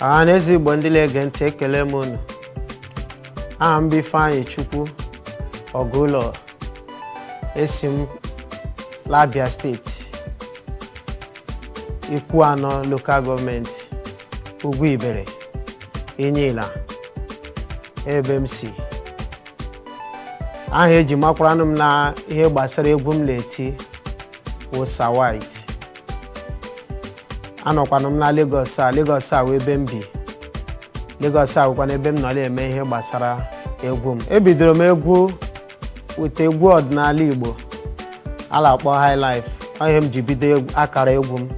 Anezi Bondile Gente Kelemono. I'm be fine Chuku Ogulo Esim Labia State. Ikuano local government. Uguibere. Inyila. EBMC. Aheji makwanum na ihe gbasara egwu m leti Wosa White. Anọkwanum na Lagos a we bembi. Lagos a wekwana ebe m nọ eme ihe gbasara egwu m. Ebidoro m egwu wit egwu ọdịnala Igbo. Ala akpọ high life. Ihe m ji bido akara egwu m.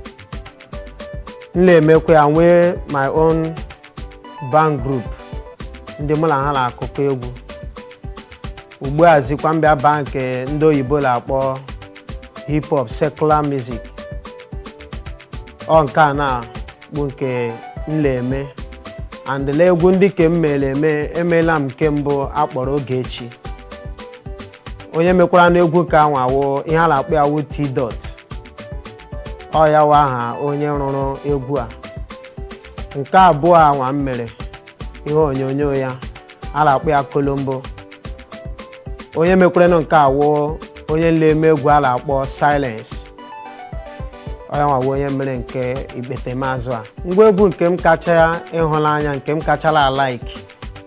Nlemekwe anwe my own band group. Ndị mụ na ha na-akụkọ egwu. Ugbu a zikwa mbịa bank ndị oyibo na-akpọ hip hop secular music. Ọ nke a na bụ nke m na-eme. And the egwu ndị ke m mere emela m nke mbụ akpọrọ Ogechi. Onye mekwara n'egwu ka anwawo ihe a na-akpọ ya T-Dot. Ọ ya wa aha onye rụrụ egwu a. Nke abụọ anwa m mere ihe onyonyo ya a na-akpọ ya Colombo. Onye mekwara nke awo onye nleme egwu a na-akpọ Silence. Ọ ya nwawo onye mere nke Ikpetemazụ a. Ngwa egwu nke m kacha ịhụnanya nke m kachala like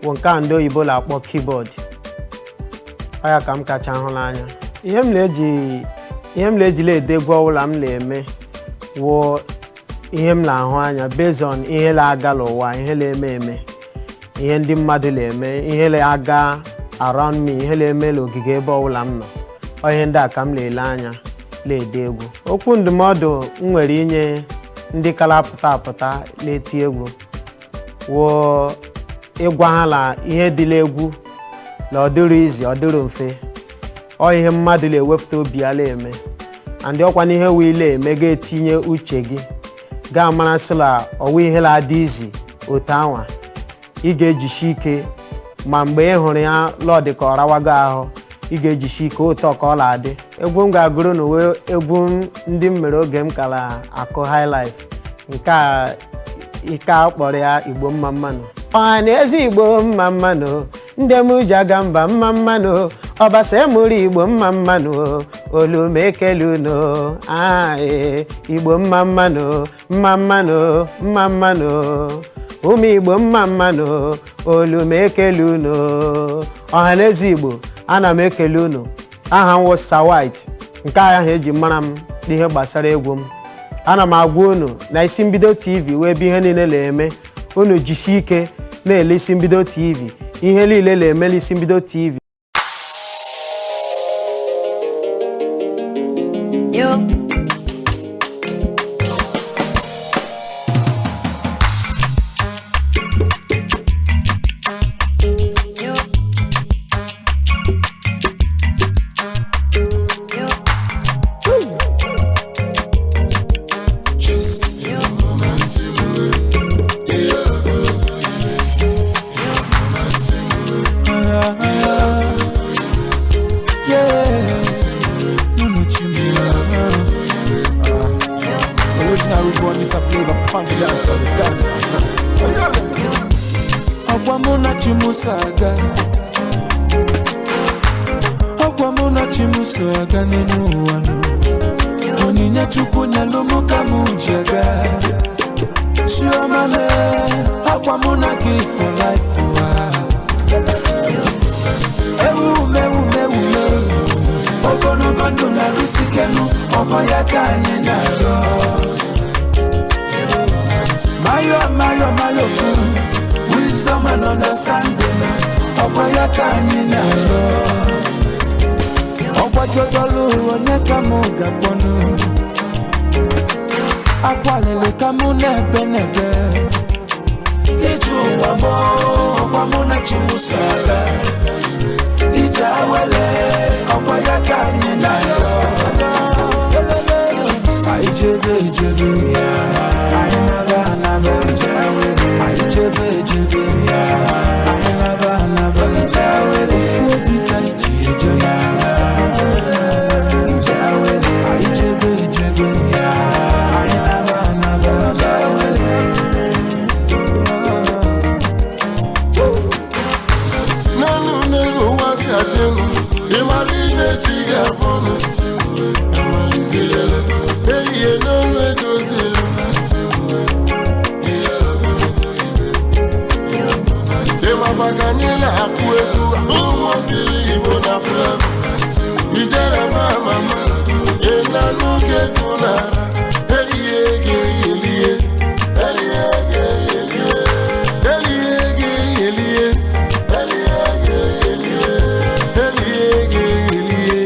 bụ nke ndị oyibo na-akpọ keyboard. Ọ ya ka m kacha ịhụnanya. Ihe m na-ejile ede egwu ọbụla m na-eme wụ ihe m na-ahụ anya based on ihe na-aga n'ụwa, ihe na-eme eme, ihe ndị mmadụ na-eme, ihe na-aga around me, ihe na-eme n'ogige ebe ọbụla m nọ. Ọ ihe ndị a ka m na-ele anya na-ede egwu. Okwu ndụmọdụ m nwere inye ndị kala apụta na-eti egwu wụ ịgwa ha na ihe dịla egwu na ọ dịrị izi, ọ dịrị mfe. Ọ ihe mmadụ na-ewepụta obi ya na-eme. And ọkwa n'ihe wile eme ga-etinye uche gị. Ga-amara sịla ọwụ ihe na-adị izi otu anwa. Ị ga-ejishi ike ma mgbe ị hụrụ ya lọdị ka ọ rawago ahụ, ị ga-ejishi ike otu ọ ka ọ na-adị. Egwu m ga-agụrụ n'uwe egwu ndị m mere oge m kala akụ high life. Nke a ike a kpọrọ ya Igbo mma mmanụ. Ọhaneze Igbo mma mmanụ. Ndị m ji aga mba mma mmanụ. Ọbasa emụrụ Igbo mma mmanụ. Olu m ekele unu. Igbo mma mmanụ. Mma mmanụ. Mma mmanụ. Ụmụ Igbo mma mmanụ. Olu m ekele unu. Ọhaneze Igbo ana m ekele unu. Aha m Wosa White. Nke ahụ eji mara m n'ihe gbasara egwu m. Ana m agwa unu na Isi Mbido TV wee ebe ihe niile na-eme. Unu jishi ike na-ele Isi Mbido TV. Ihe niile na-eme Isi Mbido TV. Yo. Ọgwamuna chimusaga n'ụwanụ. Onyinye Chukwu nyelu mụ ka mụ jaga. Chiomale, ọgwamuna gị for life ụwa. Ewu. Ogologo ndụ na-arụsi kenu, ọkwa ya ka anyị na-arịọ. Mayo kuru, wisdom and understanding. Ọkwa ya ka anyị na-arịọ. Ọkwa jọdọlụ onye ka mụ ga-akpọnụ. Akwalele ka mụ na-ebe. Iju ụwa mụ, ọkwa mụ na Chimusaga. Ije awele, ọkwa ya ka anyị na-arịọ. Anyị jebe, anyị naba. Anyị jebe, anyị naba. Ofu obi ka iji eje na. Anyị jebe, anyị naba. na-akụ egwu ụmụ obili Igbo na flevo ijere mama ịna n'oge egwu nara elie ga-eyelie elie ga-eyelie elie ga-eyelie elie ga-eyelie elie ga-eyelie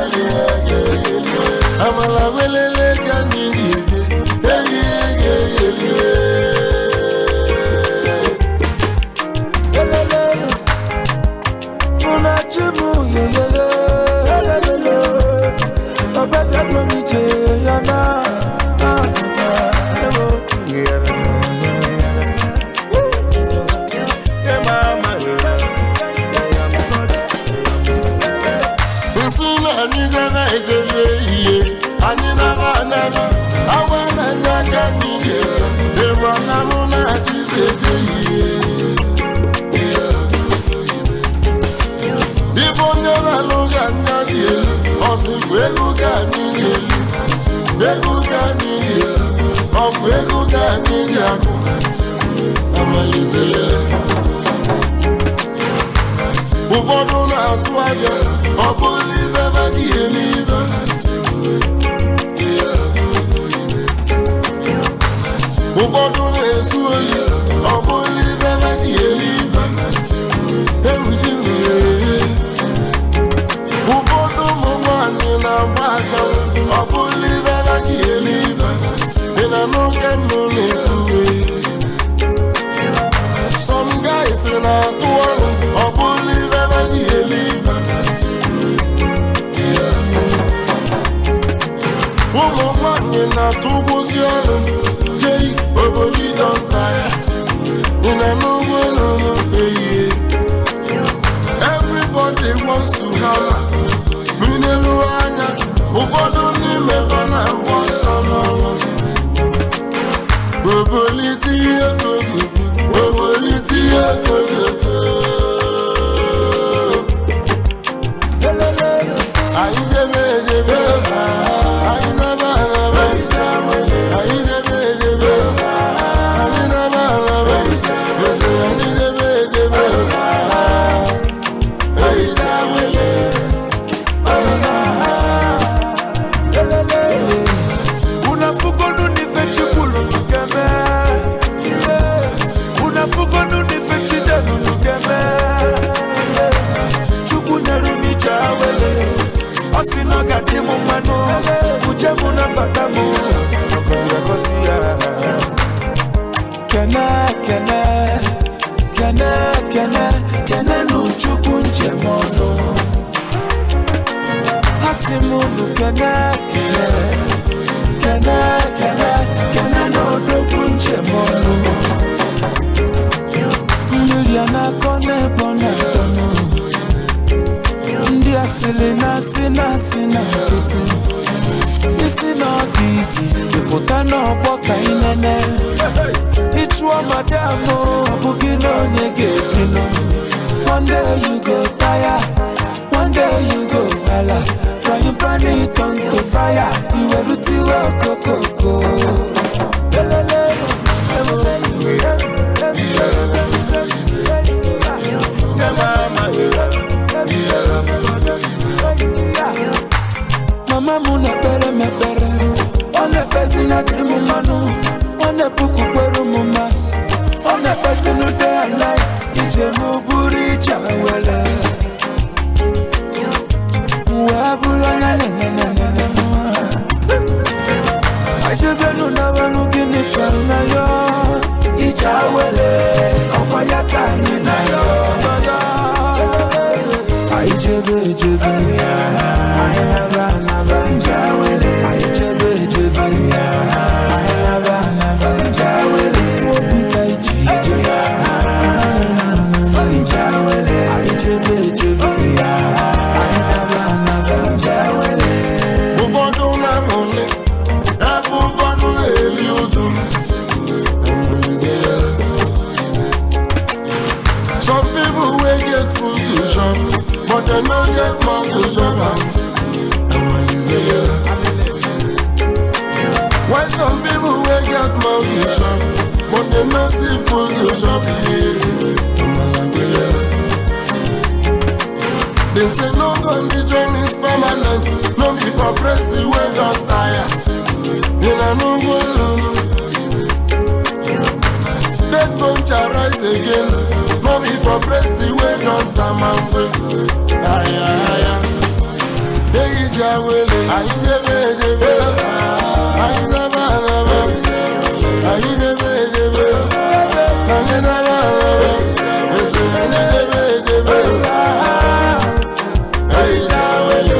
elie ga-eyelie amala welele ka niri elie ga-eyelie Chimu yeyeye, yeyeye, obebe komije yana, Nsuna anyị dara ejele ihe, anyị nara anara, awa na nyaka nige, ebe na mụ na achịse eje ihe. Onye na-alụ ga anya dị elu ọsịkwa ego ga anyị dị elu ego ga anyị dị elu ọ bụ ego ga anyị dị akụ amalizele ụfọdụ na-asụ ahịa ọ bụrụ ibe ebe dị elu ibe ụfọdụ na-esu oli ọ bụrụ ibe ebe dị elu ibe ewuzi mmiri ụfọdụ ụmụ nwanyị na-agba aja ọ bụrụ ibe na ji elibe dị na n'oge mbụ na-ekwuwe some guys na-atụ ọrụ ọ bụrụ ibe na ji elibe ụmụ nwanyị na-atụ ụgwụzi ọrụ jei obodo ịdọnta ya dị na n'ugbo n'ụlọ ehihie everybody wants to have minelu anya ụfọdụ n'ime ha na-agba ọsọ n'ọrụ obolite ihe kogogo obolite ihe kogogo anyị debe edebe anyị naba araba anyị debe edebe anyị naba araba esi anyị debe edebe unafugonu nife chikulu nugeme, unafugonu nife chidelu nugeme, chukwu nerumi jawele osino gati mu manu uje mu na batamu okosi ya kene kene kene kene kene nu chukwu njemono Asimulu kene kene kene kene kene no dokunche mono Juliana kone bona bono Ndi asili na sina fiti Isi na ofisi Ifuta no boka inene Ichwa madamu Abugino nyege pino One day you go tire One day you go ala Frying pan it turn to fire You will do tiwa koko Mama muna pere me pere One person at the mumanu One puku kweru mumas One person no day and night Ije muburi jawele Ajebenu na wanu gini karuna yo Ijawele Okwayaka nina yo Ajebe Ayanaba Ijawele Ajebe Ayanaba Ijawele Fobika Ijawele Ajebe ụfọdụ na-amụle ebe ụfọdụ na-eri ụjụ some people wey get food to chop but dem no get mouth to chop am why some people wey get mouth to chop but dem no see food to chop They say no condition is permanent. No be for press the way don't tire. In a no go dead bone shall rise again. No be for press the way don't samamwe. Aya aya. Hey jawele. Ayi debe. Ayi naba naba. Ayi debe. Ayi naba naba. Ese debe. Hey jawele.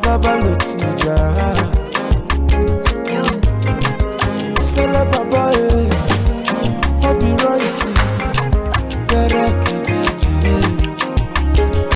Baba Lotija.